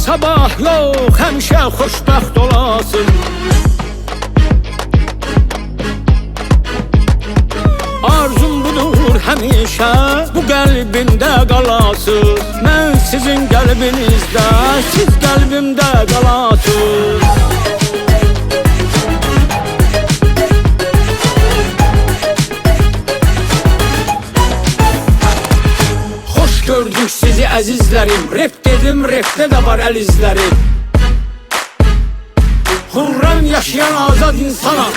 Sabah yox, həmişə xoşbəxt olasın. Arzum budur həmişə bu qəlbimdə qalasın. Mən sizin qəlbinizdə, siz qəlbimdə qalasın. Xoş gördük sizi əzizlərim. Rep dedim, repdə də var əl izləri. Hürrəm yaşayan azad insana